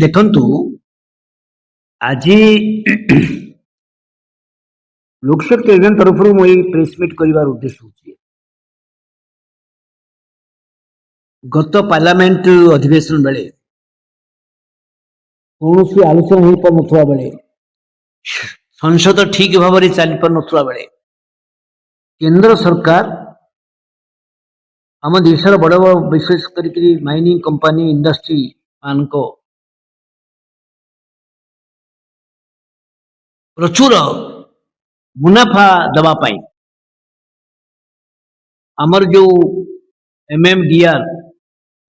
ଦେଖନ୍ତୁ ଆଜି ଲୋକଶକ୍ତି ଏଜେଣ୍ଟ ତରଫରୁ ମୁଁ ଏଇ ପ୍ରେସ୍ ମିଟ୍ କରିବାର ଉଦ୍ଦେଶ୍ୟ ହେଉଛି ଗତ ପାର୍ଲାମେଣ୍ଟ ଅଧିବେଶନ ବେଳେ କୌଣସି ଆଲୋଚନା ହୋଇପାରୁନଥିବା ବେଳେ ସଂସଦ ଠିକ ଭାବରେ ଚାଲିପାରୁନଥିବା ବେଳେ କେନ୍ଦ୍ର ସରକାର ଆମ ଦେଶର ବଡ଼ ବଡ଼ ବିଶେଷ କରିକି ମାଇନିଂ କମ୍ପାନୀ ଇଣ୍ଡଷ୍ଟ୍ରି ମାନଙ୍କ ପ୍ରଚୁର ମୁନାଫା ଦେବା ପାଇଁ ଆମର ଯୋଉ MMDR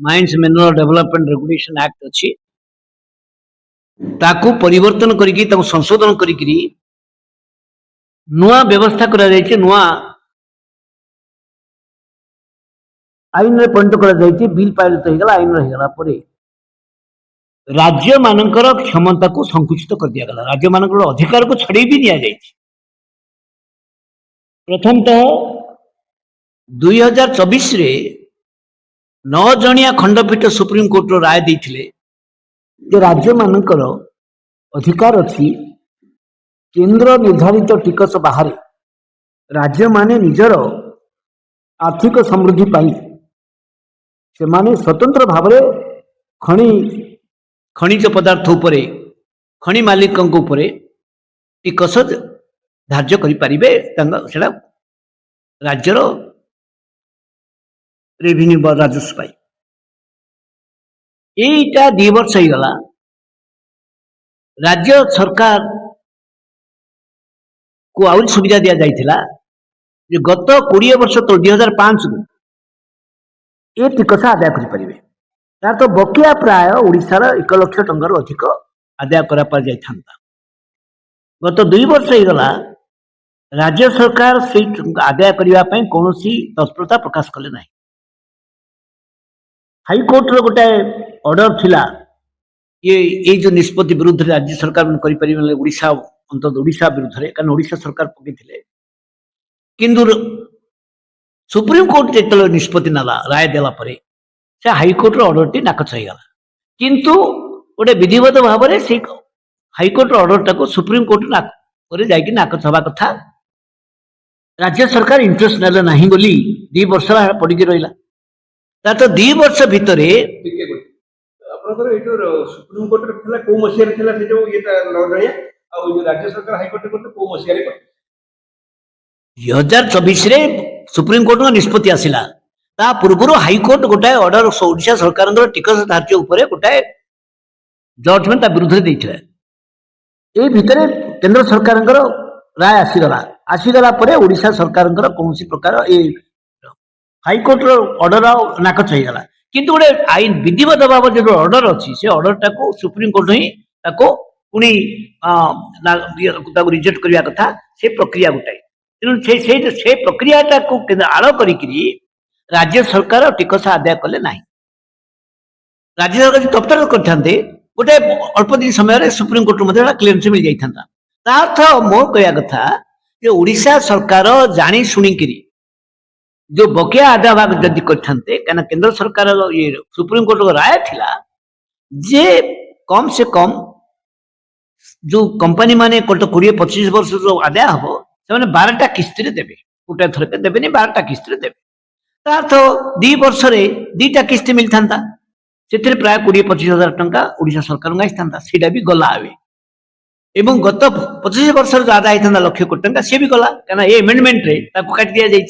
mines mineral development regulation act ଅଛି ତାକୁ ପରିବର୍ତ୍ତନ କରିକି ତାକୁ ସଂଶୋଧନ କରିକି ନୂଆ ବ୍ୟବସ୍ଥା କରାଯାଇଛି ନୂଆ ଆଇନରେ ପରିଣତ କରାଯାଇଛି ବିଲ୍ ପାରିତ ହେଇଗଲା ଆଇନର ହେଇଗଲା ପରେ राज्य मानकर क्षमता को संकुचित कर दिया गला राज्य मानकर अधिकार को छड़े भी दिया जाए प्रथमतः 2024 रे 9 जणिया खंडपीठ सुप्रीम कोर्ट रो राय देथिले जे राज्य मानकर अधिकार अछि केंद्र निर्धारित टिकस बाहर राज्य माने निजर आर्थिक समृद्धि पाई से माने स्वतंत्र भावरे खनिज पदार्थ उपरे खनि मालिक उपरे टिकस धार्य करिपारिबे सेटा राज्यर रेभिन्यू राजस्व पाई एटा 2 वर्ष हो गला राज्य सरकार को आउर सुविधा दिया जाइथिला जे गत 20 वर्ष तो 2005 रु ए टिकस आदाय करिपारिबे तार तो बकिया प्राय ओडिशार 1 लाख टंकार अधिक आदाय करा पर जाय थांता गत 2 वर्ष हो गला राज्य सरकार से आदाय करबा पई कोनोसी तत्परता प्रकाश कले नाही हाई कोर्ट रो गोटे ऑर्डर थिला ये जो निष्पत्ति विरुद्ध राज्य सरकार करि परिबे ओडिशा अंत ओडिशा विरुद्ध रे कारण ओडिशा सरकार पकिथिले किंतु सुप्रीम कोर्ट जेतलो निष्पत्ति नाला राय देला परे से हाईकोर्ट ऑर्डर टी नाकच हो गला किंतु गोटे विधिवत भाव में से हाईकोर्ट ऑर्डर टाको सुप्रीम कोर्ट जाकि नाकच हवा कथा राज्य सरकार इंटरेस्ट नेले नहीं बोली 2 वर्ष पड़ी रहा ता तो 2 वर्ष भितर सुप्रीम कोर्ट थिला को मसिया थिला से जो ये लड़िया आ राज्य सरकार हाईकोर्ट को को मसिया रे 2024 रे सुप्रीम कोर्ट का निष्पत्ति आसिला ता पूर्व हाईकोर्ट गोटाए ऑर्डर ओडिशा सरकार टिकस धार्य उपरे गोटाए जजमेंट विरुद्ध देइथिले ए भितरे केंद्र सरकार राय आसीगला परे ओडिशा सरकार कौन प्रकार ए हाईकोर्ट ऑर्डर नाकच हो गला किंतु गोटे आईन विधिवत भाव जो ऑर्डर अच्छी से ऑर्डर टाको सुप्रीम कोर्ट ही ताको पुणी रिजेक्ट करने कथा से प्रक्रिया गोटाए तेणु से प्रक्रिया टाको आड़ करी राज्य सरकार टिकस आदाय कले ना राज्य सरकार तत्पर करते गोटे अल्प दिन समय सुप्रीम कोर्ट में क्लीयरेंस मिल जाता अर्थ मो कहया कथा जे ओडिशा सरकार जानी शुणिकी जो बकिया आदाय भाग जदि करते क्या केंद्र सरकार ये सुप्रीम कोर्ट को राय थिला जे कम से कम जो कंपनी माने 20-25 वर्ष जो आदाय हम से 12टा किस्ती देवे गोटे थर के देवे 12टा किस्ती देवे अर्थ 2 वर्ष 2टा किस्ती मिलता से प्राय 20-25 हजार टंका ओडिशा सरकार आईता सीटा भी गला एवं गत 25 वर्ष जो आदाय होता 1 लाख कोटी टंका सी भी गला क्या ये एमेंडमेंट रे काट दि जाए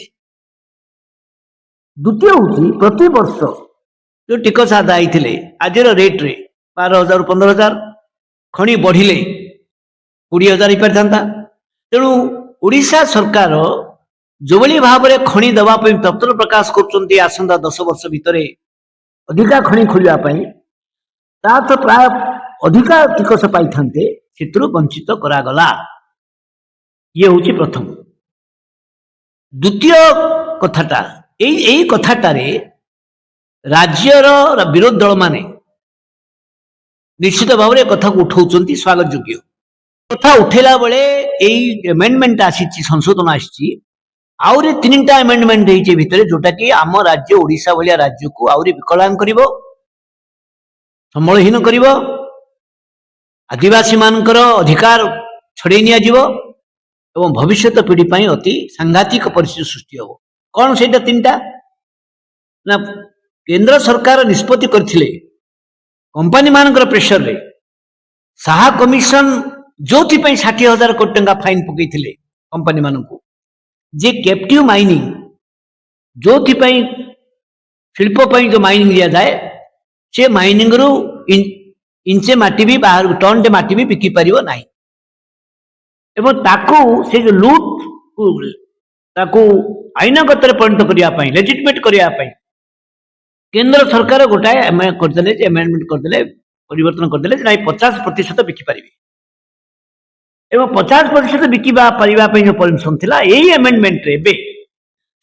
द्वितीय हूँ प्रति वर्ष जो टिकस आदाय थे आज रेट रे 12,000 15,000 खनि बढ़िले 20,000 हो पारि तेणु ओडिशा सरकार जो भाव में खनि दवाई तत्पर प्रकाश कर आसंता 10 वर्ष भितर अधिका खनि खोलने तो प्राय अधिका टिकस पाई से वंचित करागला ये हूँ प्रथम द्वितीय कथाटा यही कथाटारे राज्यर विरोध दल माने निश्चित भाव में कथा को उठाउछंती स्वागत योग्य कथा उठेला बेले यही एमेंडमेंट आसी संशोधन आसी आउरी 3टा एमेंडमेंट होइछे भितरे जोटा कि आम राज्य ओडिशा भलिया राज्य को आउरी विकलांग करिवो संबलहीन करिवो आदिवासी मानकर अधिकार छड़े नियाजिब एवं भविष्य पीढ़ी पर अति सांघातिक परिस्थिति सृष्टि हम कौन से तीन टा ना केंद्र सरकार निष्पत्ति करथिले कंपनी मानकर प्रेशर रे साहा कमिशन जो 60,000 कोटी टंका फाइन पकईथिले कंपनी मानकू जे कैप्टिव माइनिंग जो शिल्प जो माइनिंग दिया जाए से माइनिंग रु इंचे माटी भी बाहर टन टे माटी भी बिकी पारिबो नाही एवं ताकू से जो लूट ताकू आईनगत परिणत करने लेजिटमेट करने केंद्र सरकार गोटाए करदे एमेंडमेंट करदे परिवर्तन करदे ना 50% बिकिपारे एवं 50% बिकवा पारिबा जो परमिशन थिला एई एमेंडमेंट रे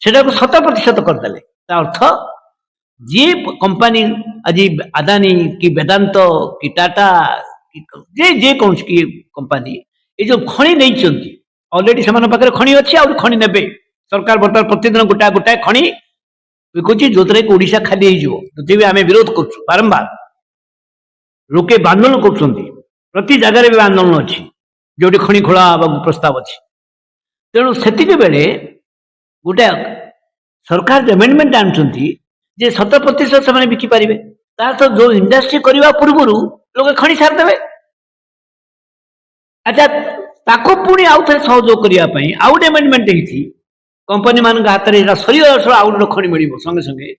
सेटा को 100% करदे अर्थ जी कंपनी आज अदानी कि वेदांत कि टाटा जे कौन की कंपनी ये जो खଣି नहीं ऑलरेडी से पाखे खଣି अच्छी आ खଣି ने सरकार बर्तमान प्रतिदिन गोटाए गोटाए खଣି बिकुची जो ओडिशा खाली हो आम विरोध कर बारंबार लोके आंदोलन कर प्रति जगार भी आंदोलन अच्छी जो खଣି खोला प्रस्ताव अच्छी तेणु से बेले गोटे सरकार एमेंडमेंट आनुंट जे 100% से बिकिपारे तार तो जो इंडस्ट्री करने पूर्व लोग खଣି सारिदे अच्छा ताको पुणी आउ थे सहयोग करने आउ गोटे एमेंडमेंट होती कंपनी मान हाथ में सर आउ गोटे खଣି मिल संगे संगे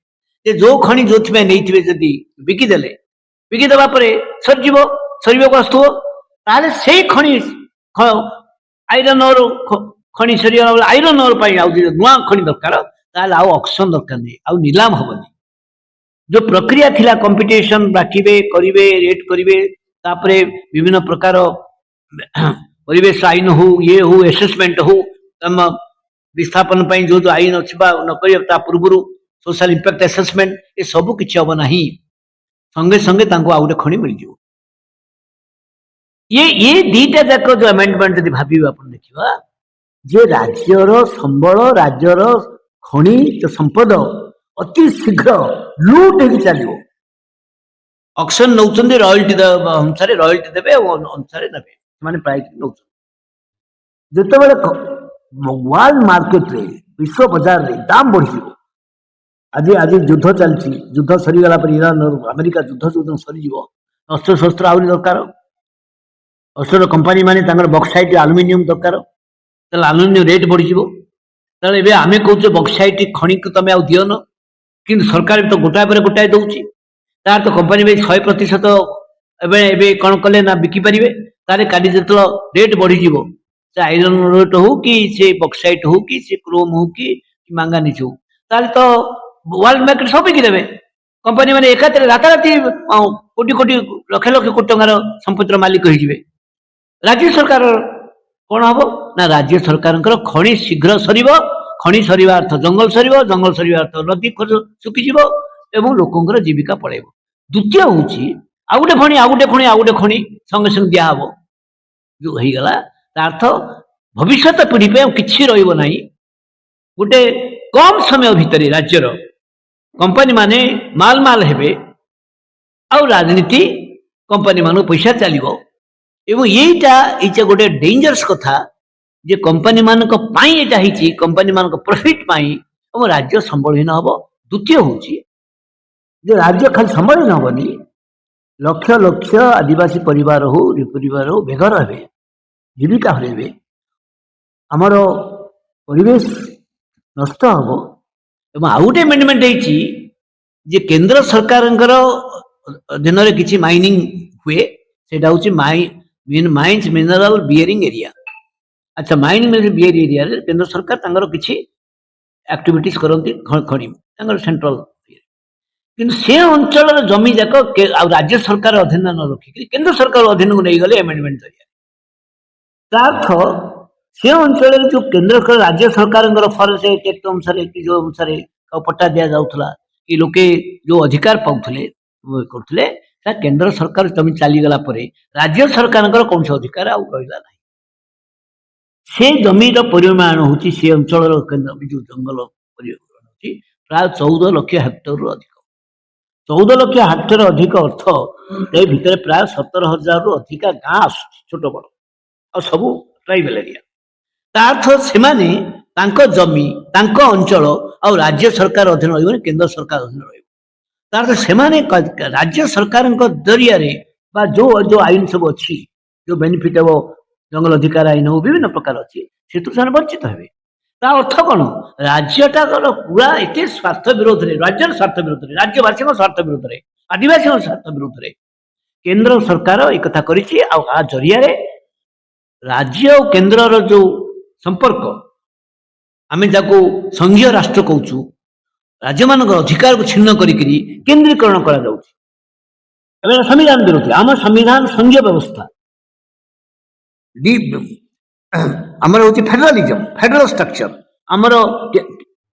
जो खଣି जो नहीं जदि बिकिदेले बिकिदेवा सरीज सर आसुव से खଣି आईरन ओर खଣି सर आईरन ओर नुआ खଣି दरकार आउ ऑक्शन दरकार नहीं आउ नीलाम हेनी जो प्रक्रिया थिला कंपिटिशन राखिबे करिवे रेट करिवे तापरे विभिन्न प्रकार परिवेश आईन हो ये हो एसेसमेंट हो तम विस्थापन जो जो आईन अच्छी न कर पूर्व सोशल इंपैक्ट एसेसमेंट ये सब किसी हम ना संगे संगे आउ गोटे खଣି मिल जाओ ये दीटा जाक जो अमेंडमेंट यदि भावी देखा जे राज्यर संबल राज्यर खଣି जो संपद अति शीघ्र लुट हो चलो ऑक्शन नौ रॉयल्टी अनुसार रॉयल्टी देवे अनुसार नेबे माने प्राइस नौ जिते वर्ल्ड मार्केट रे विश्व बाजार रे दाम बढ़ी आज आज युद्ध चलती युद्ध सरीगला पर ईरान और अमेरिका युद्ध जो सरीज अस्त्र शस्त्र आहरी दरकार अस्त्र कंपनी माने बक्साइट आलुमिनियम दरकार आलुमिनियम रेट बढ़ी आम कहे बक्साइट खଣି को तुम आउ दियन कि सरकार भी तो गोटाए पर गोटाए दौची तार तो कंपनी भी 100% एवं कौन कले ना बिकिपारे तार काली जो रेट बढ़ी से आईरन रेट हो कि से बक्साइट हो कि से क्रोम हो कि मांगानीज हो ताल तो वर्ल्ड मार्केट सब बिकिदेवे कंपनी मैंने एकात्र राताराति कोटी कोटी लक्ष लक्ष कोटी टंकार संपत्तिर मालिक हो राज्य सरकार कौन हम ना राज्य सरकार खଣି शीघ्र सर खଣି सरिबा अर्थ जंगल सरिबा अर्थ नदी सुखीज एवं लोकंर जीविका पड़े द्वितीय हूँ आउ गोटे खଣି आउ गोटे खଣି आउ गोटे खଣି संगे संगे दिहब जो होगला अर्थ भविष्य पीढ़ी पे किसी रहा गोटे कम समय भितर राज्यर कंपनी माने माल माल हेबे आउ राजनीति कंपनी मान पैसा चलो एवं यहीटा गोटे डेंजरस कथा जे कंपनी मानक कंपनी मानक प्रॉफिट और राज्य संबलहीन हम द्वितीय हूँ जो राज्य खाली संबलहीन हेनी लक्ष लक्ष आदिवासी परिवार हो बेघर हे जीविका हरइबे आमर परिवेश नष्ट हम एवं आउ गोटे एमेंडमेंट जे केंद्र सरकार अधीन में किसी माइनिंग हुए सेटा हूँ माइन्स मिनरल बियरिंग एरिया अच्छा माइनिंग बियर एरिया केंद्र सरकार किसी एक्टिविटीज करती खଣି सेंट्रल कि से अंचल जमी जाक राज्य सरकार अधीन न रखिक केंद्र सरकार अधीन को नहीं गले एमेंडमेंट अर्थ से अंचल जो केंद्र राज्य सरकार फॉरेस्ट एक्ट अनुसार कि जो अनुसार पट्टा दि जाऊला कि लोके जो अधिकार पाते करते केंद्र सरकार जमी चलीगला राज्य सरकार कौन से अधिकार आउ रहा ना से जमीर परिमाण हूँ से अंचल जो जंगल प्राय 14 लाख हेक्टर अधिक 14,00,000 ଅଧିକ ଅର୍ଥ ଏ ଭିତରେ ପ୍ରାୟ 17,000 ଅଧିକା ଗାଁ ଆସୁଛି ଛୋଟ ବଡ଼ ଆଉ ସବୁ ଟ୍ରାଇବାଲ ଏରିଆ। ତା ଅର୍ଥ ସେମାନେ ତାଙ୍କ ଜମି ତାଙ୍କ ଅଞ୍ଚଳ ଆଉ ରାଜ୍ୟ ସରକାର ଅଧୀନ ରହିବନି, କେନ୍ଦ୍ର ସରକାର ଅଧୀନ ରହିବ। ତା ଅର୍ଥ ସେମାନେ ରାଜ୍ୟ ସରକାରଙ୍କ ଜରିଆରେ ବା ଯୋଉ ଆଇନ ସବୁ ଅଛି, ଯୋଉ ବେନିଫିଟ ହବ, ଜଙ୍ଗଲ ଅଧିକାର ଆଇନ ହଉ, ବିଭିନ୍ନ ପ୍ରକାର ଅଛି, ସେଥିରୁ ସେମାନେ ବଞ୍ଚିତ ହେବେ। ତା ଅର୍ଥ କ'ଣ? ରାଜ୍ୟଟାର ପୁରା ଏତେ ସ୍ୱାର୍ଥ ବିରୋଧରେ, ରାଜ୍ୟର ସ୍ୱାର୍ଥ ବିରୋଧରେ, ରାଜ୍ୟବାସୀଙ୍କ ସ୍ୱାର୍ଥ ବିରୋଧରେ, ଆଦିବାସୀଙ୍କ ସ୍ୱାର୍ଥ ବିରୋଧରେ କେନ୍ଦ୍ର ସରକାର ଏ କଥା କରିଛି। ଆଉ ଆ ଜରିଆରେ ରାଜ୍ୟ ଆଉ କେନ୍ଦ୍ରର ଯୋଉ ସମ୍ପର୍କ, ଆମେ ଯାକୁ ସଂଘୀୟ ରାଷ୍ଟ୍ର କହୁଛୁ, ରାଜ୍ୟମାନଙ୍କର ଅଧିକାରକୁ ଛିନ୍ନ କରିକିରି କେନ୍ଦ୍ରୀକରଣ କରାଯାଉଛି। ଏବେ ସମ୍ବିଧାନ ବିରୋଧୀ। ଆମ ସମ୍ବିଧାନ ସଂଘୀୟ ବ୍ୟବସ୍ଥା, ଆମର ହଉଛି ଫେଡେରାଲିଜମ, ଫେଡେରାଲ ଷ୍ଟ୍ରକ୍ଚର। ଆମର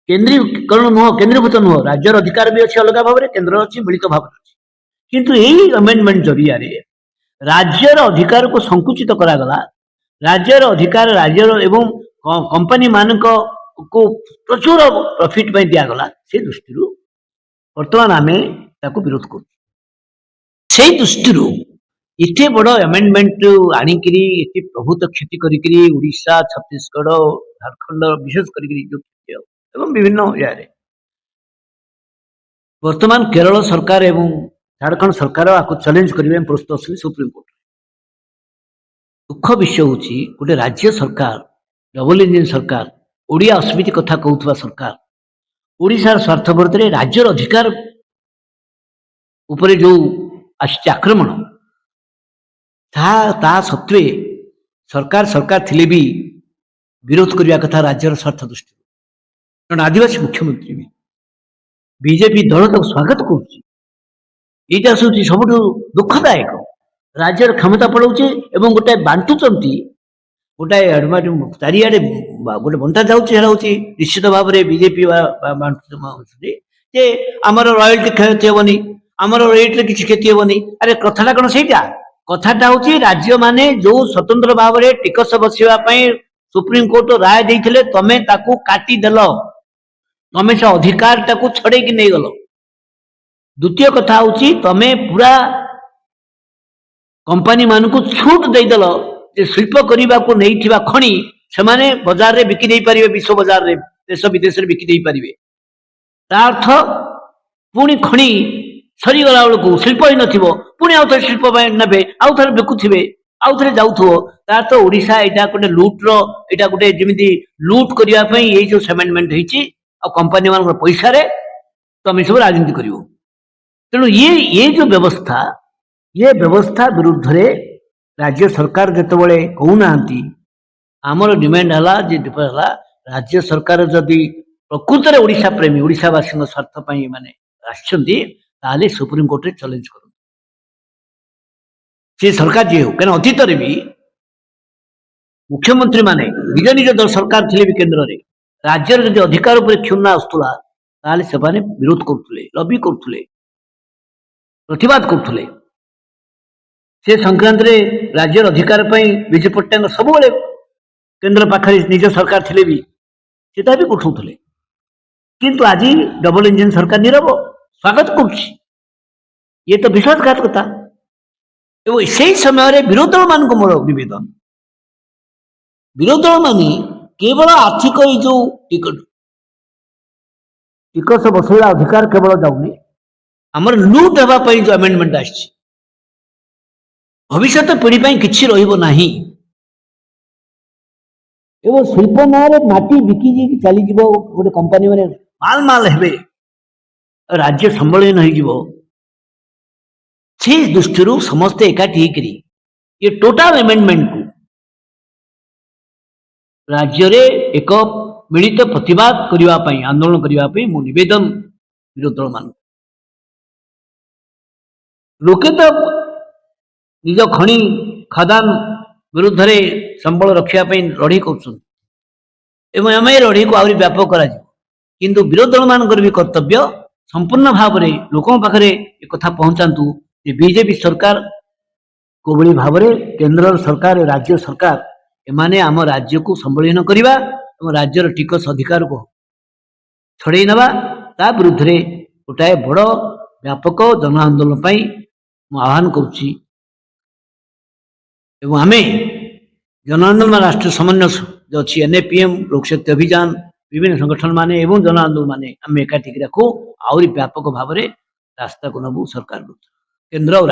କେନ୍ଦ୍ରୀକରଣ ନୁହଁ, କେନ୍ଦ୍ରୀଭୂତ ନୁହଁ। ରାଜ୍ୟର ଅଧିକାର ବି ଅଛି ଅଲଗା ଭାବରେ, କେନ୍ଦ୍ର ଅଛି ମିଳିତ ଭାବରେ ଅଛି। କିନ୍ତୁ ଏଇ ଆମେଣ୍ଡମେଣ୍ଟ ଜରିଆରେ ରାଜ୍ୟର ଅଧିକାରକୁ ସଂକୁଚିତ କରାଗଲା। ରାଜ୍ୟର ଅଧିକାର ରାଜ୍ୟର ଏବଂ କମ୍ପାନୀ ମାନଙ୍କୁ ପ୍ରଚୁର ପ୍ରଫିଟ ପାଇଁ ଦିଆଗଲା। ସେ ଦୃଷ୍ଟିରୁ ବର୍ତ୍ତମାନ ଆମେ ତାକୁ ବିରୋଧ କରୁଛୁ। ସେଇ ଦୃଷ୍ଟିରୁ ଏତେ ବଡ଼ ଆମେଣ୍ଡମେଣ୍ଟ ଆଣିକିରି ଏତେ ପ୍ରଭୁତ କ୍ଷତି କରିକିରି ଓଡ଼ିଶା, ଛତିଶଗଡ଼, ଝାଡ଼ଖଣ୍ଡ ବିଶେଷ କରିକିରି ଏବଂ ବିଭିନ୍ନ ଜାଗାରେ ବର୍ତ୍ତମାନ କେରଳ ସରକାର ଏବଂ ଝାଡ଼ଖଣ୍ଡ ସରକାର ଆକୁ ଚ୍ୟାଲେଞ୍ଜ କରିବା ପାଇଁ ପ୍ରସ୍ତୁତ ଅଛନ୍ତି ସୁପ୍ରିମକୋର୍ଟ। ଦୁଃଖ ବିଷୟ ହେଉଛି ଗୋଟେ ରାଜ୍ୟ ସରକାର, ଡବଲ ଇଞ୍ଜିନ ସରକାର, ଓଡ଼ିଆ ଅସ୍ମିତି କଥା କହୁଥିବା ସରକାର, ଓଡ଼ିଶାର ସ୍ୱାର୍ଥ ବିରୋଧରେ ରାଜ୍ୟର ଅଧିକାର ଉପରେ ଯୋଉ ଆସିଛି ଆକ୍ରମଣ, ତା ସତ୍ତ୍ୱେ ସରକାର ଥିଲେ ବି ବିରୋଧ କରିବା କଥା ରାଜ୍ୟର ସ୍ୱାର୍ଥ ଦୃଷ୍ଟିରୁ। କାରଣ ଆଦିବାସୀ ମୁଖ୍ୟମନ୍ତ୍ରୀ ବି ବିଜେପି ଦଳ ତାକୁ ସ୍ୱାଗତ କରୁଛି। ଏଇଟା ହେଉଛି ସବୁଠୁ ଦୁଃଖଦାୟକ। ରାଜ୍ୟର କ୍ଷମତା ପଳାଉଛି ଏବଂ ଗୋଟେ ବାଣ୍ଟୁଛନ୍ତି, ଗୋଟାଏ ଚାରିଆଡ଼େ ଗୋଟେ ବଣ୍ଟା ଯାଉଛି। ସେଟା ହେଉଛି ନିଶ୍ଚିତ ଭାବରେ ବିଜେପି ବାଣ୍ଟୁଛନ୍ତି ଯେ ଆମର ରୟାଲଟି କ୍ଷତି ହେବନି, ଆମର ରେଟ୍ରେ କିଛି କ୍ଷତି ହେବନି। ଆରେ କଥାଟା କ'ଣ ସେଇଟା? କଥାଟା ହେଉଛି ରାଜ୍ୟମାନେ ଯୋଉ ସ୍ୱତନ୍ତ୍ର ଭାବରେ ଟିକସ ବସିବା ପାଇଁ ସୁପ୍ରିମକୋର୍ଟ ରାୟ ଦେଇଥିଲେ, ତମେ ତାକୁ କାଟିଦେଲ, ତମେ ସେ ଅଧିକାରଟାକୁ ଛଡେଇକି ନେଇଗଲ। ଦ୍ୱିତୀୟ କଥା ହେଉଛି ତମେ ପୁରା କମ୍ପାନୀ ମାନଙ୍କୁ ଛୁଟ ଦେଇଦେଲ ଯେ ଶିଳ୍ପ କରିବାକୁ ନେଇଥିବା ଖଣି ସେମାନେ ବଜାରରେ ବିକି ଦେଇପାରିବେ, ବିଶ୍ୱ ବଜାରରେ, ଦେଶ ବିଦେଶରେ ବିକି ଦେଇପାରିବେ। ତା ଅର୍ଥ ପୁଣି ଖଣି ସରିଗଲା ବେଳକୁ ଶିଳ୍ପ ହିଁ ନଥିବ, ପୁଣି ଆଉ ଥରେ ଶିଳ୍ପ ପାଇଁ ନେବେ, ଆଉ ଥରେ ବିକୁଥିବେ, ଆଉ ଥରେ ଯାଉଥିବ। ତାର ତ ଓଡ଼ିଶା ଏଇଟା ଗୋଟେ ଲୁଟ୍ର, ଏଇଟା ଗୋଟେ ଯେମିତି ଲୁଟ୍ କରିବା ପାଇଁ ଏଇ ଯୋଉ ସେମେଣ୍ଟମେଣ୍ଟ ହେଇଛି, ଆଉ କମ୍ପାନୀ ମାନଙ୍କର ପଇସାରେ ତମେ ସବୁ ରାଜନୀତି କରିବ। ତେଣୁ ଏ ଯୋଉ ବ୍ୟବସ୍ଥା, ଏ ବ୍ୟବସ୍ଥା ବିରୁଦ୍ଧରେ ରାଜ୍ୟ ସରକାର ଯେତେବେଳେ କହୁନାହାନ୍ତି, ଆମର ଡିମାଣ୍ଡ ହେଲା ଯେ ରାଜ୍ୟ ସରକାର ଯଦି ପ୍ରକୃତରେ ଓଡ଼ିଶା ପ୍ରେମୀ, ଓଡ଼ିଶାବାସୀଙ୍କ ସ୍ୱାର୍ଥ ପାଇଁ ମାନେ ଆସିଛନ୍ତି, ତାହେଲେ ସୁପ୍ରିମକୋର୍ଟରେ ଚ୍ୟାଲେଞ୍ଜ କରନ୍ତୁ। ସେ ସରକାର ଯିଏ ହଉ, କାରଣ ଅତୀତରେ ବି ମୁଖ୍ୟମନ୍ତ୍ରୀ ମାନେ ନିଜ ନିଜ ଦଳ ସରକାର ଥିଲେ ବି କେନ୍ଦ୍ରରେ ରାଜ୍ୟର ଯଦି ଅଧିକାର ଉପରେ କ୍ଷୁଣ୍ଣ ଆସୁଥିଲା, ତାହେଲେ ସେମାନେ ବିରୋଧ କରୁଥିଲେ, ଲବି କରୁଥିଲେ, ପ୍ରତିବାଦ କରୁଥିଲେ। ସେ ସଂକ୍ରାନ୍ତରେ ରାଜ୍ୟର ଅଧିକାର ପାଇଁ ବିଜୁ ପଟ୍ଟନାୟକ ସବୁବେଳେ କେନ୍ଦ୍ର ପାଖରେ ନିଜ ସରକାର ଥିଲେ ବି ସେ ଦାବି ଉଠାଉଥିଲେ। କିନ୍ତୁ ଆଜି ଡବଲ ଇଞ୍ଜିନ ସରକାର ନିରବ, ସ୍ୱାଗତ କରୁଛି। ଇଏ ତ ବିଶ୍ୱାସଘାତକତା। ଏବଂ ସେଇ ସମୟରେ ବିରୋଧୀ ଦଳ ମାନଙ୍କୁ ମୋର ନିବେଦନ, ବିରୋଧୀ ଦଳ ମାନେ କେବଳ ଆର୍ଥିକ ଏଇ ଯୋଉ ଟିକସ ବସେଇବା ଅଧିକାର କେବଳ ଯାଉନି, ଆମର ଲୁଟ୍ ହେବା ପାଇଁ ଯୋଉ ଆମେଣ୍ଡମେଣ୍ଟ ଆସିଛି, ଭବିଷ୍ୟତ ପିଢ଼ି ପାଇଁ କିଛି ରହିବ ନାହିଁ। ଏବଂ ଶିଳ୍ପ ନାଁରେ ମାଟି ବିକି ଚାଲିଯିବ, ଗୋଟେ କମ୍ପାନୀ ମାନେ ମାଲ ହେବେ, ରାଜ୍ୟ ସମ୍ବଳୀନ ହେଇଯିବ। ସେ ଦୃଷ୍ଟିରୁ ସମସ୍ତେ ଏକାଠି ହେଇକରି ଏ ଟୋଟାଲ ଆମେଣ୍ଡମେଣ୍ଟକୁ ରାଜ୍ୟରେ ଏକ ମିଳିତ ପ୍ରତିବାଦ କରିବା ପାଇଁ, ଆନ୍ଦୋଳନ କରିବା ପାଇଁ ମୁଁ ନିବେଦନ ବିରୋଧୀ ଦଳ ମାନଙ୍କୁ। ଲୋକେ ତ ନିଜ ଖଣି ଖଦାନ ବିରୁଦ୍ଧରେ ସମ୍ବଳ ରଖିବା ପାଇଁ ଲଢ଼େଇ କରୁଛନ୍ତି ଏବଂ ଆମେ ଏ ଲଢ଼େଇକୁ ଆହୁରି ବ୍ୟାପକ କରାଯିବ। କିନ୍ତୁ ବିରୋଧୀ ଦଳ ମାନଙ୍କର ବି କର୍ତ୍ତବ୍ୟ ସମ୍ପୂର୍ଣ୍ଣ ଭାବରେ ଲୋକଙ୍କ ପାଖରେ ଏକଥା ପହଞ୍ଚାନ୍ତୁ ଯେ ବିଜେପି ସରକାର କୋଭଳି ଭାବରେ କେନ୍ଦ୍ର ସରକାର, ରାଜ୍ୟ ସରକାର ଏମାନେ ଆମ ରାଜ୍ୟକୁ ସମ୍ବଳୀନ କରିବା ଏବଂ ରାଜ୍ୟର ଟିକସ ଅଧିକାରକୁ ଛଡେଇ ନେବା, ତା ବିରୁଦ୍ଧରେ ଗୋଟାଏ ବଡ଼ ବ୍ୟାପକ ଜନ ଆନ୍ଦୋଳନ ପାଇଁ ମୁଁ ଆହ୍ୱାନ କରୁଛି ଏବଂ ଆମେ ଜନ ଆନ୍ଦୋଳନ ରାଷ୍ଟ୍ରୀୟ ସମନ୍ୱୟ जो अच्छी एनएपीएम लोक शक्ति अभियान विभिन्न संगठन माने एवं जन आंदोलन माने आम एकाठी रखू आहरी व्यापक भाव में रास्ता को नबू सरकार केंद्र